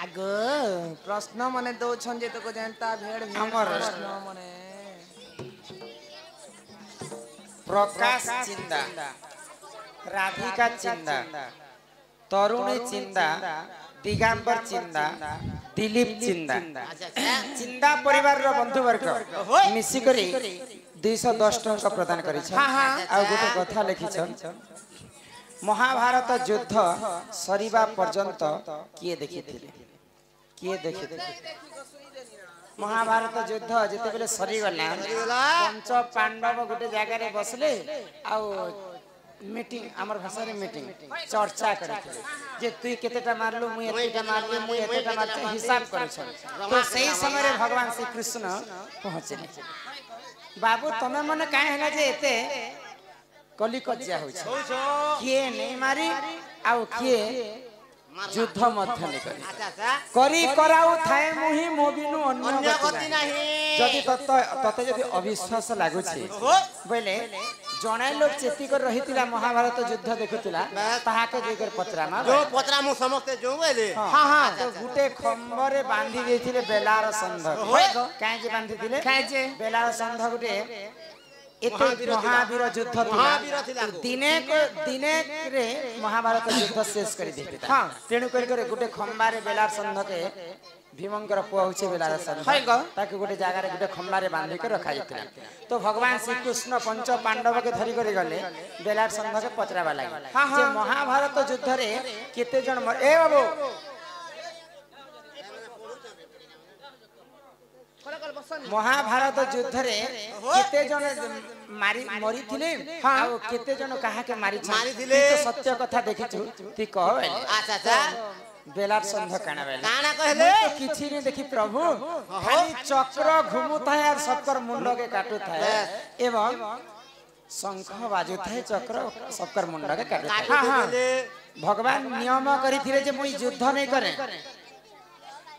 आगो प्रश्न मने दो छन जे तो को जानता भेड़ भेड़ प्रश्न मने प्रकाश चिंदा, राधिका चिंदा, तरुणी चिंदा, दिगंबर चिंदा, दिलीप चिंदा। चिंदा परिवार रो बंधु वर्ग मिसी करी 210 टंका प्रदान करी छ। आ गोटे कथा लिखी छ महाभारत युद्ध सरीबा पर्यंत किए देखिथिले किए देखिथिले महाभारत युद्ध जेते बेले सरी गला पंच पांडव गोटे जगह रे बसले आ मीटिंग आमर भाषा रे मीटिंग चर्चा करथिले जे तू केतेटा मारलु मु एतेटा मारलु मु एतेटा मारछ हिसाब करछ। तो सही समय रे भगवान श्री कृष्ण पहुंचले बाबू तमे मने काहे हला जे एते कली कज्या होछ किए नहीं मारी आ किए युद्ध मध्य नहीं करी कराउ थाए मुही मोबिनु अन्य गति नाही। जदि तते जदि अविश्वास लागु छी बोले जणे लोग चेती कर रहितिला महाभारत युद्ध देखुतिला ताहा के जेकर पत्रा जो पत्रा मु समस्त जो बोले हां हां तो गुटे खंबरे बांधी देथिले बेलार संध काहे जे बांधी दिले काहे जे बेलार संध गुटे एते महावीर युद्ध थिला दिने रे महाभारत युद्ध शेष कर देथिला। हां तेनु कर गुटे खंबारे बेलार संध के भीमंकर पुआ होचे बेलार संध ताके गुटे जागा रे गुटे खंबारे बांधी के रखा जायतिला। तो भगवान श्री कृष्ण पंच पांडव के धरि कर गले बेलार संध के पचरावा लागि जे महाभारत युद्ध रे केते जन ए बाबू महाभारत युद्ध रे केते जन मरी थिले आ केते जन कहा के मारी थिले तो सत्य कथा देखिछु ती कह अच्छा अच्छा बेलार संध काना कहले तो किछि ने देखी प्रभु खाली चक्र घुमुथाय और सबकर मुंड के काटुथाय एवं शंख बाजुथाय चक्र सबकर मुंड के काटुथाय। हां भगवान नियम करिथिले जे मुई युद्ध नै करे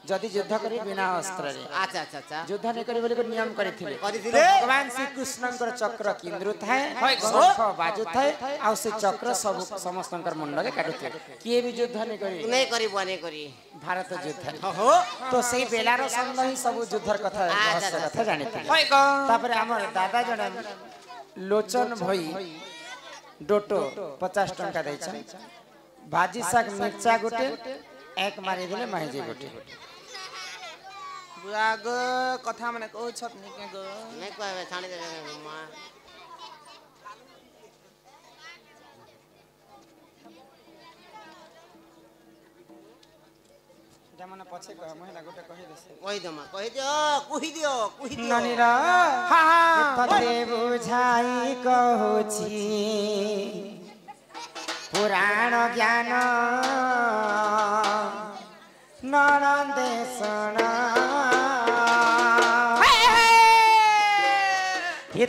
जदि युद्ध करी बिना अस्त्र रे अच्छा अच्छा अच्छा युद्ध नै करी बोले को नियम करिथिले भगवान श्री कृष्णकर चक्र केंद्र थाए शंख बाजु थाए आ से चक्र सब समस्तकर मुंड के काटुथे किए भी युद्ध नै करी बने करी भारत युद्ध हो तो सेही बेलार संग ही सब युद्धर कथा रहस्य कथा जानिथिले तापर हमर दादा जने लोचन भई डोटो 50 टंका दै छ भाजी साग मिर्चा गोटे एक मारी दिले माहिजी गोटे बुआग कथा माने कहू छत नि के गो नै कहबे छाणी दे मां जमाना पछे कह महिला गोटे कहि देसे कहि दियो ननिरा हा हा तते बुझाई कहूची पुराण ज्ञान नरदेशना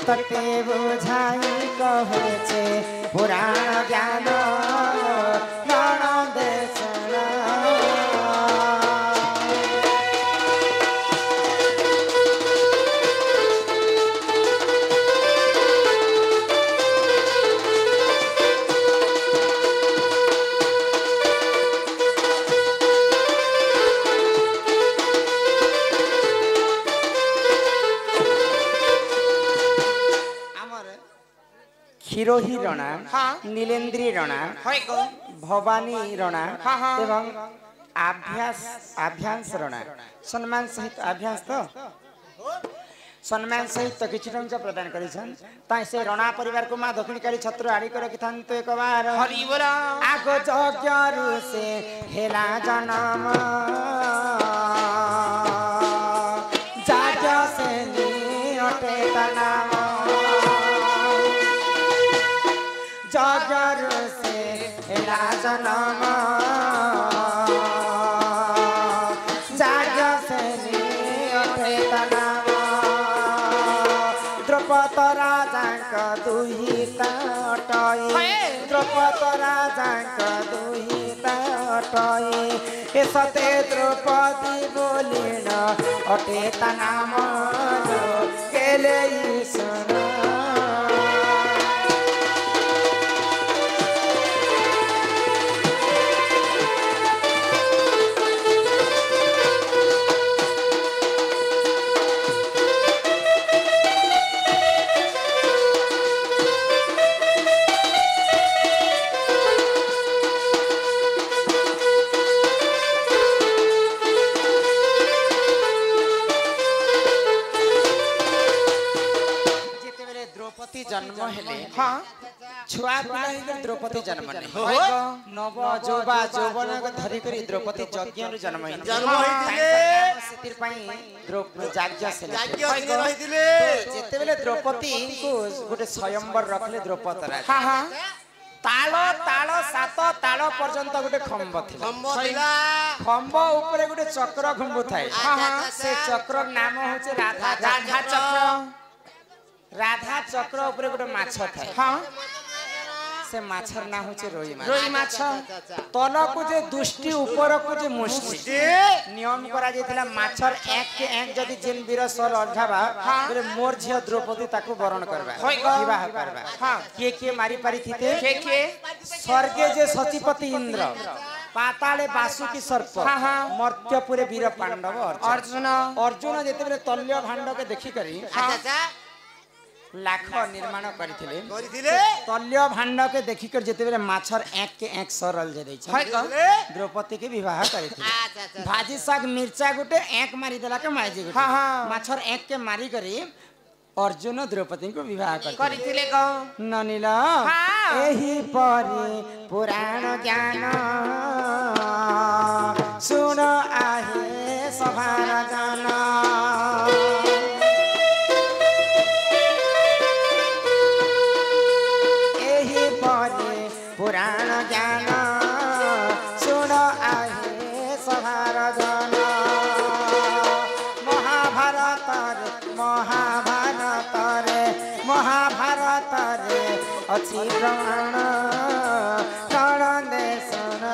तते बुझाई कहे छे पुराण ज्ञान नरदेशना हिरोही रणा नीलेंद्री रणा भवानी रणा एवं आभ्यास रणा सम्मान सहित आभ्यास तो सम्मान सहित किछि टंका प्रदान करिछन ताई से रणा परिवार को मा दक्षिणकारी छत्र आड़ी कर रखिथांत एक बार हरि बोल आगो जग्यारु से हेला जन्म जाग्या से नी अटे तनाम जगर से हेला जन्म जाग्या से नी अटे तनाम द्रौपद राजांक दुहित अटई द्रौपद राजांक दुहित अटई ए सते द्रौपदी बोलिन अटे तनाम केले सुन द्रौपदी जन्म हेले हाँ छुआ पिला ही द्रौपदी जन्म ने नव यौवन को धरी करी द्रौपदी यज्ञ रु जन्म सेतिर पई जाज्ञ से जेते बेले द्रौपदी को गोटे स्वयंवर रखले द्रौपदी राजा हाँ हाँ ताल ताल सात ताल पर्यंत गोटे खंब थिला खंब ऊपर गोटे चक्र घुंबु थाए से चक्र नाम होचे राधा राधा चक्र राधा चक्र ऊपर गोटे माछ थाए हाँ से माछर ना होचे रोई माछ तल को जे दुष्टि ऊपर को जे मुष्टि नियम करा जेतिला माछर एक के एक जदी जिन वीर सर अढ़ाबा बोले मोर झियो द्रौपदी ताको वरण करबा विवाह करबा हां के मारी पारी थिते के स्वर्गे जे सतीपति इंद्र पाताले वासुकी सर्प मर्त्यपुरे वीर पांडव अर्जुन अर्जुन जेते बेले तल्य भांड के देखि करी लाख निर्माण करथिले तल्य भांड के देखि कर जेते बेले माछर एक के एक सरल जे दै छै द्रौपदी के विवाह करथिले भाजी साग मिर्चा गुटे एक मारी देला के माई जे हां हां माछर एक के मारी करी अर्जुन द्रौपदी को विवाह करथिले को ननिला एही परे पुराण ज्ञान सुन आहे सभार गान पुराण ज्ञान सुन आहे सभार जन महाभारत रे अछि प्रमाण कण देशन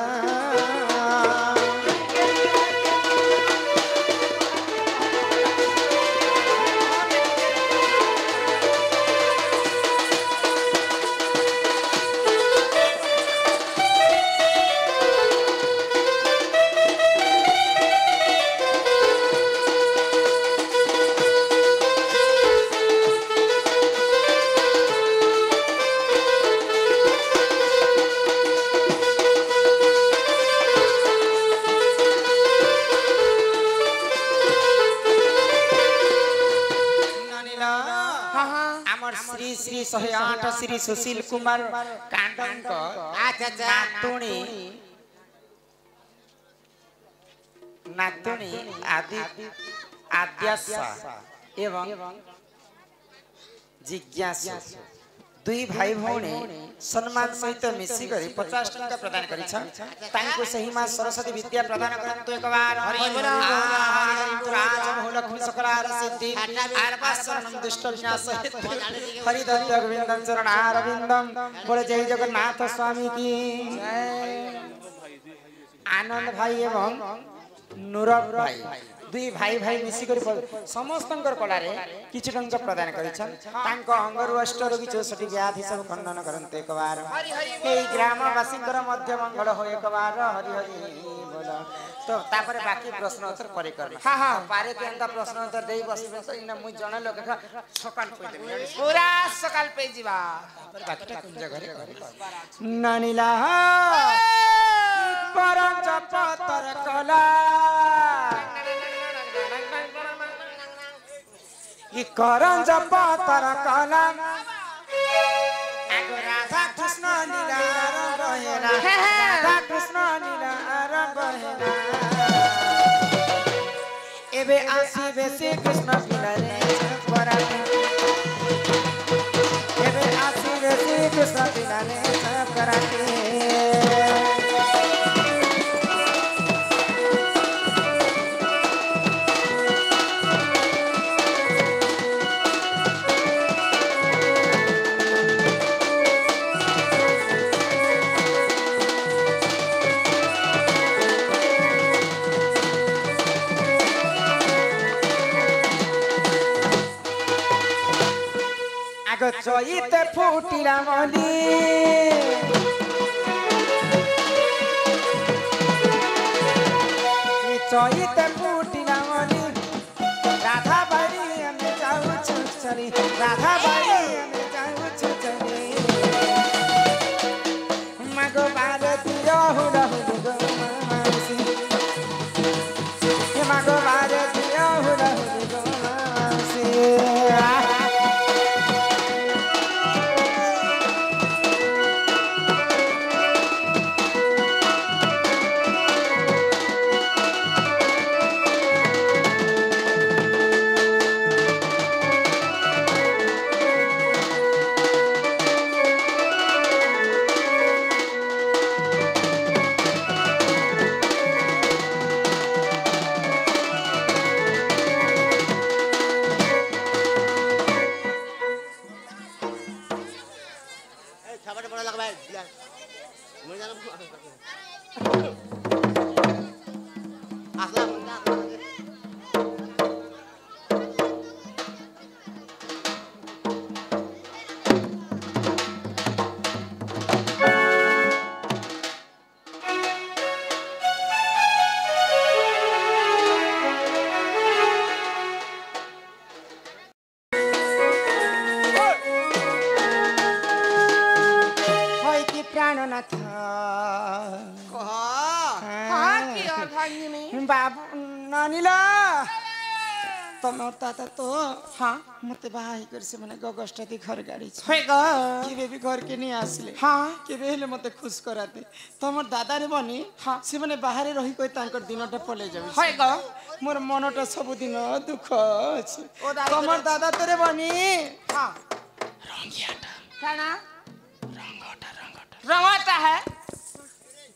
श्री श्री 108 श्री सुशील कुमार कांडंक नातुणी आद्यासा एवं जिज्ञासा दुई भाई भौणी सम्मान सहित मिसी करी 50 टंका प्रदान करी तांको सही मां सरस्वती विद्या प्रदान करंतु एक बार हरि बोल राज भूलक्ष्मी सकलार सिद्धि आरपासनम दुष्ट विनाश हरि दत्त गोविंदम चरणार अरविंदम बोले जय जगन्नाथ स्वामी की आनंद भाई एवं नूरब भाई दुई भाई भाई मिसी कर समस्तंकर कलारे किछ टंका प्रदान करिछन तांको अंगरु अष्ट रोगी 64 व्याधि सब खंडन करन्ते एक बार ए ग्रामवासीकर मध्य मंगल हो एक बार हरि हरि बोल तो तापर बाकी प्रश्न उत्तर परे करना हां हां पारे के अंता प्रश्न उत्तर देई बसबे तो इना मु जण लोक सकाल पे देबे पूरा सकाल पे जीवा तापर बाकी कुंज घरे करे नानीला परम जपतर कला ई करन जप तर कलम आगो राधा कृष्ण लीला बहेला राधा कृष्ण लीला बहेला एबे आसी बेसी कृष्ण पिलारे पराते एबे आसी बेसी कृष्ण पिलारे पराते चईते फुटिला मली चईते फुटिला मली राधा बाड़ी हमें जाऊ चली राधा बाड़ी हमें जाऊ चली मगो भारतीय हुडा हुडो मानसी मगो भारतीय हुडा हुडो मानसी पड़ा लगा भाई मुझे जाना असला मुंडा प्राणनाथ बाबू नानीला तमर ताता तो हाँ मते बाही कर से मने गगस्टती घर गाड़ी छै केबे भी घर के नहीं आसले हाँ केबे हेले मते खुश कराते तमर दादा रे बनी हाँ से मने बाहर रही कोई तांकर दिनटा पले जाबे है ग मोर मनटा सब दिन दुख अछि तमर दादा तोरे बनी हाँ रंगियाटा काना रंगोटा है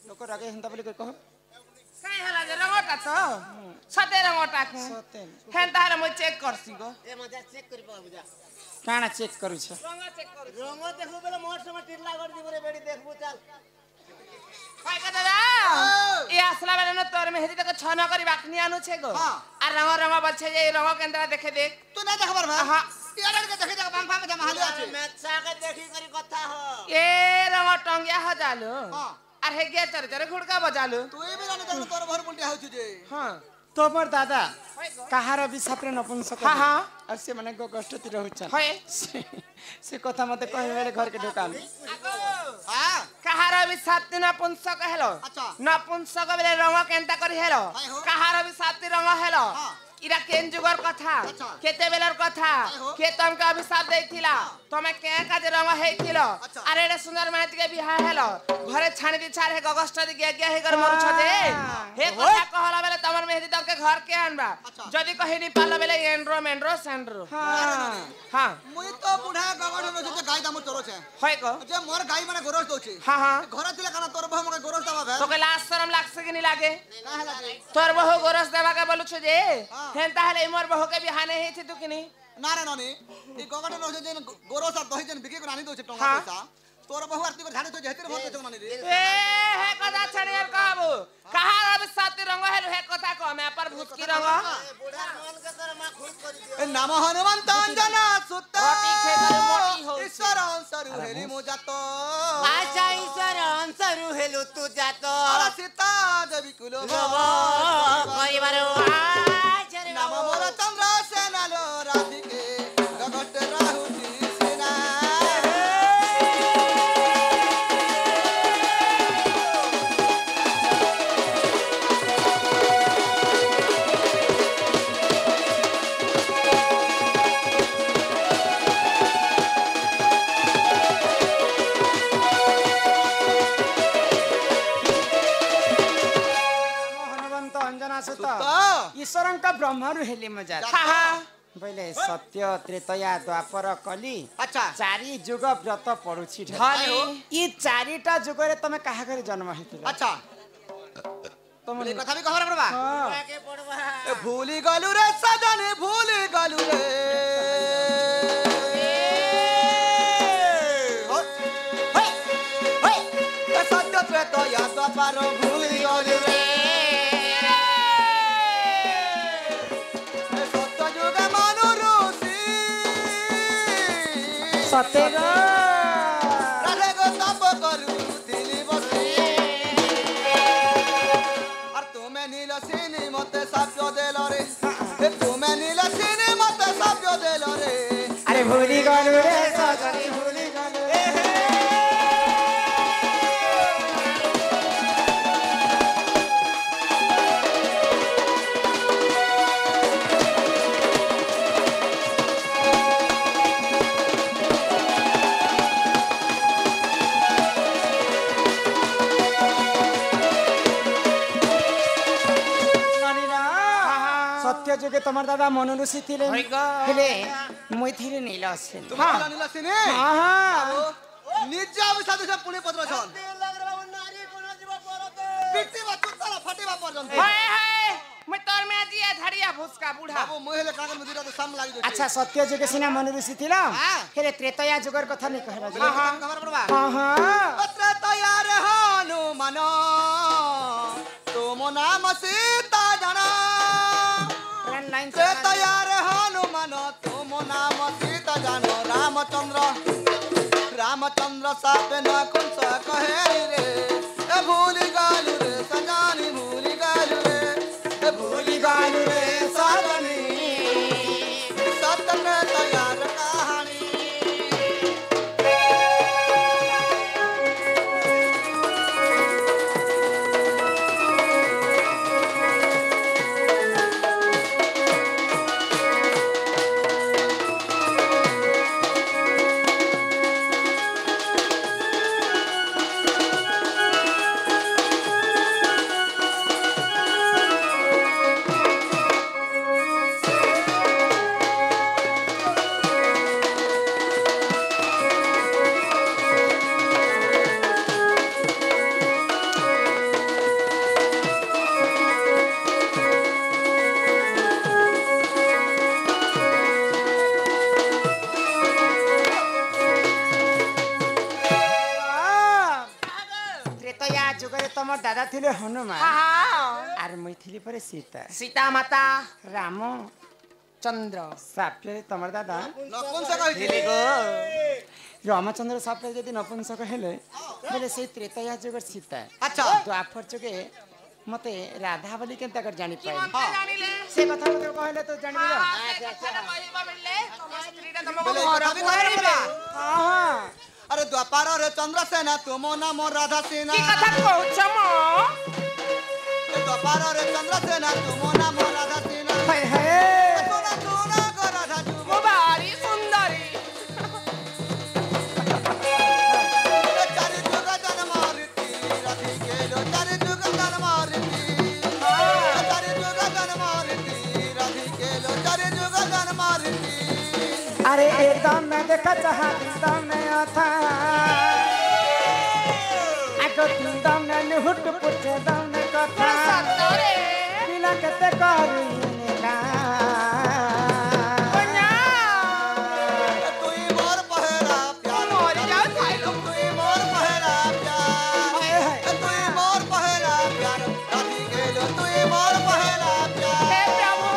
लोक रागे हंता बोली कह काई हला जे रंगोटा तो सते रंगोटा को सते हेंता हला म चेक करसी गो ए मजा चेक करि पाबु जा काना चेक करू छ रंग चेक करू रंग देखबो बेले मोर समय टिरला कर दिबो रे बेडी देखबो चल काय का दादा ए असला बेले न तोर में हेदी तक छना करी बाकनी आनु छे गो आ रंग रंग बलछे जे रंग केंद्र देखे देख तू ना देखबर भा हां यार के देखे देख बांग बांग जमा हालु आछे मैचा के देखी करी कथा हो ए रंग टंगिया ह जालो हां आ हे गे चर चर खुड़का बजालो तू ए भी जाने तोर भर पुलटी हाउ छु जे हां तोमर दादा कहार भी सापरे नपुंसक हां हां असे माने गो कष्टति रहु छ होय से कथा मते कहि बेले घर के ढोकाल हां कहार भी सापते नपुंसक हेलो अच्छा नपुंसक बेले रंग केंता करी हेलो कहार भी सापते रंग हेलो इरा केन जुगर कथा केते बेलर कथा के तुमके अभिशाप देथिला तमे के का जे रंग हेथिलो अरे रे सुंदर माटी के बियाह हेलो घरे छाणी दी छाड़ हे गगस्ट दी गे गे हे कर मरु छ दे हे कथा कहला बेले तमर मेहदी तक के घर के आनबा जदी कहि नी पाला बेले एंड्रो मेंड्रो सेंड्रो हां हां मुई तो बुढ़ा गगड़ न जे गाय दाम तोरो छे होय को जे मोर गाय माने गोरस दो छे हां हां घर तिला काना तोर बहु मके गोरस दबा बे तो के लाज शरम लागसे कि नी लागे ना लागे तोर बहु गोरस देबा के बोलु छ जे हेंता हले मोर बहु के बियाह नै हेथि तू कि नी ना रे ननी ई गगड़ न जे गोरस आ दही जन बिके को रानी दो छे टंगा पैसा तोर बहु आरती को झाड़े तो जेहतिर भर दे ननी रे ए हे कथा छड़ियर कहबो कहार अब सात रंग हेलो हे कथा को मैं पर भूत की रंग बुढ़ा मन के तर मा खुद करि दियो नम हनुमंत अंजना सुत रोटी खेतर मोटी हो ईश्वर अंसरु हेली मो जातो आजा ईश्वर अंसरु हेलु तू जातो अरे सीता देवी कुलो कोई बारो आज नम मोर चंद्र सेनालो राधिके गगट राहु सेना ईश्वरन का ब्रह्मरु हेले मजा पहिले सत्य त्रेतया द्वापर कली अच्छा चारि जुग व्रत पडुछि ढाली ई चारिटा जुगरे तमे काहा करे जन्म हेतिला अच्छा तमले कथा भी कहरा पड़बा के पड़बा भूली गलु रे सजन भूली गलु रे होय सत्य त्रेतया द्वापर भूली गलु रे सतेगा राधे को तप करू दिली बसी और तुम्हें नीलसिनी मते साप्यो देलो रे तुम्हें नीलसिनी मते साप्यो देलो रे अरे भूली गलु रे सजनी भूली गलु जुगे तमर दादा मनोरुषि थिले हेले मोय थिले नीलसिन हां नीलसिन हां हां निजा साधु से पुणे पत्र छन लग रे बाबू नारी कोन जीव परते पिटी बचु तला फटेबा पर्यंत हाय हाय मैं तो घर में जिया धड़िया भुसका बूढ़ा बाबू मुहेले कागल मुदिरा तो साम लागि अच्छा सत्य जुग सिना मन ऋषि थिला हेले त्रेतया जुगर कथा नहीं कहबा जे खबर पड़बा हां हां त्रेतया रे हनुमान तुम नाम सीता जाना लाइन त्रेतया रे हनुमान तुम नाम सीता जानो रामचंद्र साप न कुंस कहे रे ए भूल गालू रे सजानी भूल गालू रे ए भूल गालू रे सजनी सतन तैयार कहानी तमर दादा थिले हनुमान हां आर मैं थिली परे सीता सीता माता राम चंद्र साप्य तमर दादा नपुंसक होइथिले गो रामचंद्र साप्य यदि नपुंसक हेले बोले से त्रेतया जुगर सीता अच्छा द्वापर जुगे मते राधा बोली केनता कर जानि पाई जानिले से कथा मते कहले तो जानि लो कहबा मिलले तम स्त्रीटा तमको बोले घर कथा भी कहबा हां हां अरे द्वापर रे चंद्रसेना तुम नाम राधा सेना की कथा कहछ म द्वापर रे चंद्रसेना तुम नाम राधा सेना हाय हाय सोना सोना को राधा जुग वो बारी सुंदरी चारि जुग जन्म रीति राधि के लो चारि जुग जन्म रीति चारि जुग जन्म रीति राधि के लो चारि जुग जन्म रीति अरे एकदम मैं देखा चाहा एकदम मैं था आको तुम ने हुट पुट दम ने कथा सतरे बिना कते करी ना बन्या तुई मोर पहरा प्यार मोरी जाओ थाइलो तुई मोर पहरा प्यार तुई मोर पहरा प्यार राधि के लो तुई मोर पहरा प्यार हे प्रभु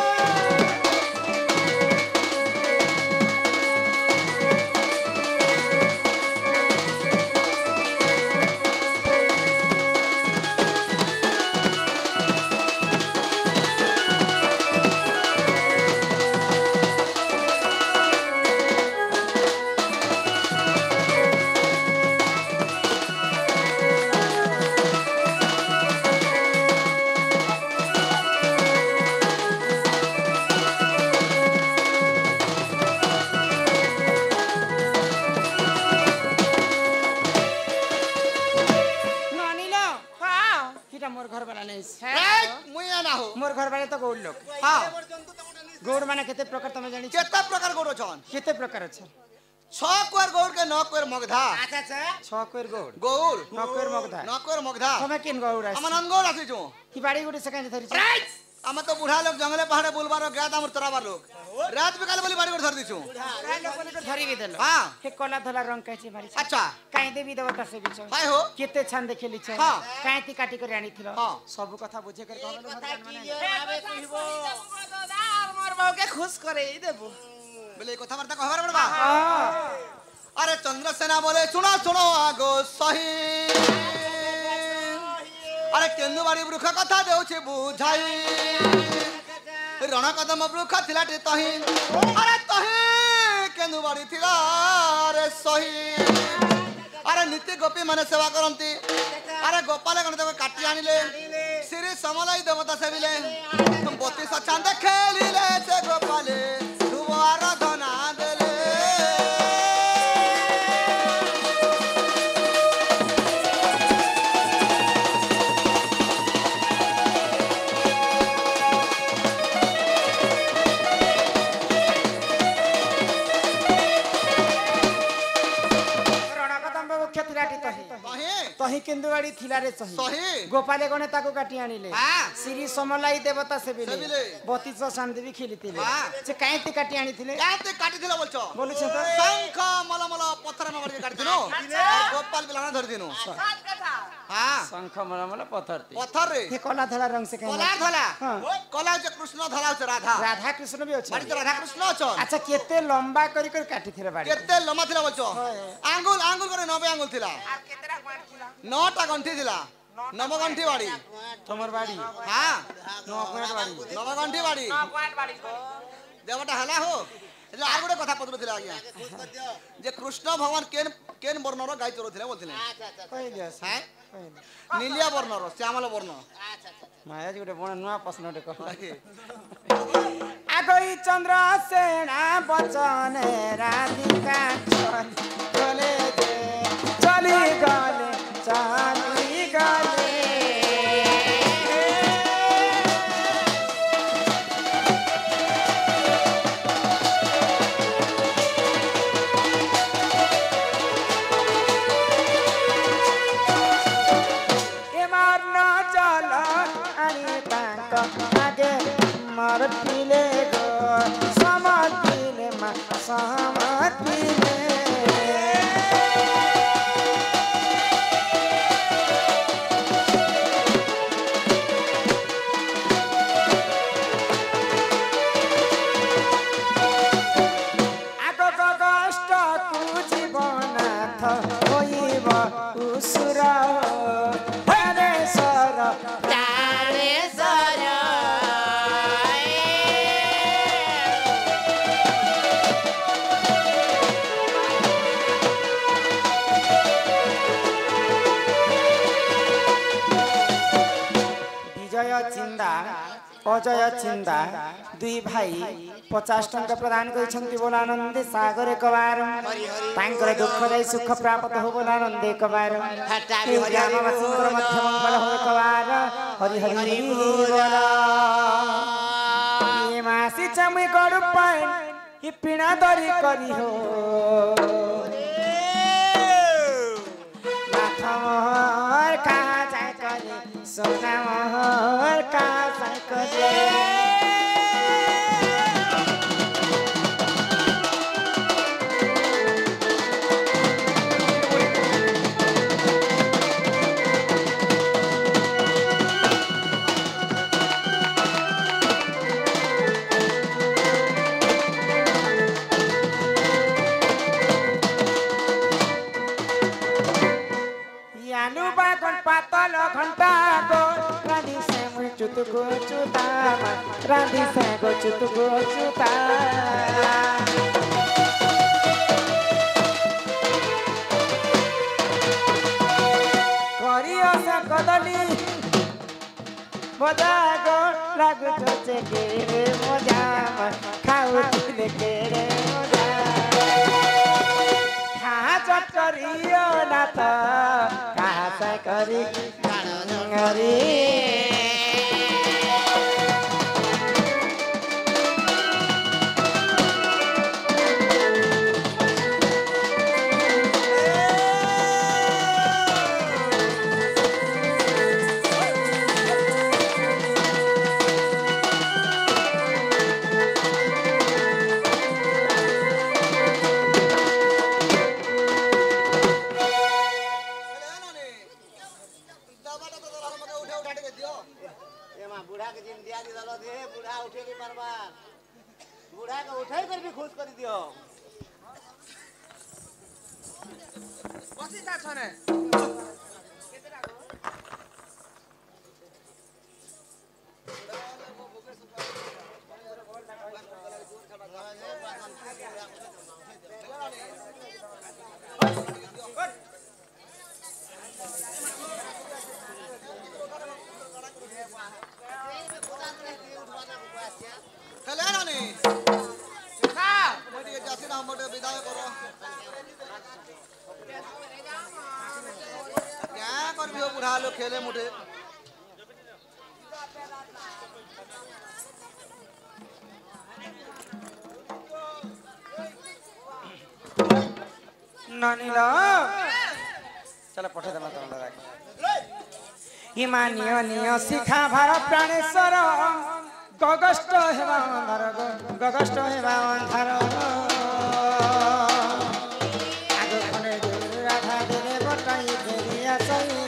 नानीला हां किटा मोर घर वाला नहीं मुई ना हो मोर घर वाले तो गौड़ लोग हां गौड़ माने केते प्रकार तमे जानि केता प्रकार गोड़ छन केते प्रकार छ 6 कोर गोड़ के 9 कोर मगधा अच्छा अच्छा 6 कोर गौड़ गोड़ 9 कोर मगधा 9 कोर मगधा तमे किन गौड़ आसी हमन अनगोड़ आसी छु की बाड़ी गुडी सकाई धरि छ हम तो बुढ़ा लोग जंगले पहाड़े बुलबार गाद हमर तराबार लोग रात बिकाल बोली बाड़ी गोड़ धर दी छु धरि के देलो हां हे कला धला रंग काई छ बाड़ी छ अच्छा काई देवी देवता से बिच भाई हो केते छान देखेली छ हाँ। काई ती काटी कर आनी थिलो हाँ। सब कथा बुझे कर कहलो भगवान माने मोर बहू के खुश करे देबो बोले कथा वार्ता कहबार पड़बा हां अरे चंद्रसेना बोले सुनो सुनो आगो सही अरे केन्दु बाड़ी वृक्ष कथा देउछि बुझाई रण कदम वृक्ष थिलाटे तही अरे तही केन्दु बाड़ी थिला रे सही अरे नित्य गोपी माने सेवा करंती अरे गोपाल गण देव काटी आनिले श्री समलाई देवता सेविले बत्ती सचांद खेलिले से गोपाले शुभ आराधना देले रण कदम मुख्य तिराटी तही कहे तही केंदुवाड़ी थिला रे सही सही गोपाले गणे ताको काटी आनिले हां श्री समलाई देवता से बिले सेबिले 32 शांति खेलिथिले हां से काईते काटी आनिथिले काते काटी दिला बोलछो बोलु छ त शंख मलमल पत्थर में मार के काट दिनो गोपाल बिलाना धर दिनो हां शंख मलमल पत्थर पत्थर रे ये कला धला रंग से कला धला कला जे कृष्ण धला छ राधा राधा कृष्ण भी अछि बाड़ी तो राधा कृष्ण अछन अच्छा केते लंबा करी कर काटी थिले बाड़ी केते लम्बा थिला बोलछो आंगुल आंगुल करे 90 आंगुल थिला আর কেতেটা পয়েন্ট ছিল 9टा गंठी थिला नवगंठी बाड़ी तमर बाड़ी हां 9 पॉइंट बाड़ी नवगंठी बाड़ी পয়েন্ট বাড়ি देवटा हला हो એટલે આ ଗୋଟେ କଥା ପଚାରୁଥିଲା ଆଜ୍ଞା ଯେ କୃଷ୍ଣ ଭଗବାନ କେନ୍ ବର୍ଣ୍ଣର ଗାଈ ଚରୁଥିଲେ ବୋଲଥିଲେ କହି ଦିଅସ ହାଁ नीलिया ବର୍ଣ୍ଣର ଶ୍ୟାମଳ ବର୍ଣ୍ଣ माया जी गोटे बण नुआ प्रश्नटे कहला आगई चंद्र सेना बचन राधिका चले जे चली गले आगे मरतिले गो समतिले मा समतिले आगो कष्ट कु जीवनाथ होइब उसुर हरे सर अजय चिंदा दुई भाई 50 टंका प्रदान कर बोलानंद सागर कबार दुख दे सुख प्राप्त हो बोलानंद कबार ग्रामवासी मध्य मंगल हो कबार हरि हरि बोला ये मासी चमी गड़ पाए ये पिना दरी करी हो नाथ मोहर कहाँ जाए करे सोना मोहर कहाँ जाए करे पातल घंटा गो रानी से मुई चुत गो चुता रानी से गो चुत गो चुता करियो सा कदली मजा गो लागु चचे के रे मजा खाऊ ले के रे मजा खा चट करियो ना तो करी हरी बुढ़ा लोग खेले मुठे नानीला चलो पठे दमा तुम राख हिमानियो नियो शिखा भार प्राणेश्वर गगष्ट हेवा अंधार गगष्ट हेवा अंधार आगो खने राधा देले बटाई फेरिया सई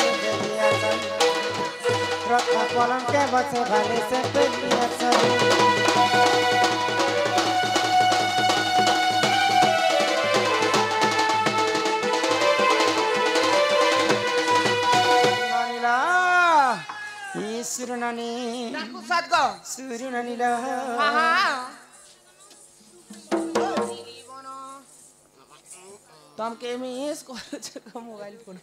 रथ पलंग के बसे भाले से फेरिया सई सुरनानी ताकू साथ गो सुरनानी ला हां तम के मिस कर छ मोबाइल फोन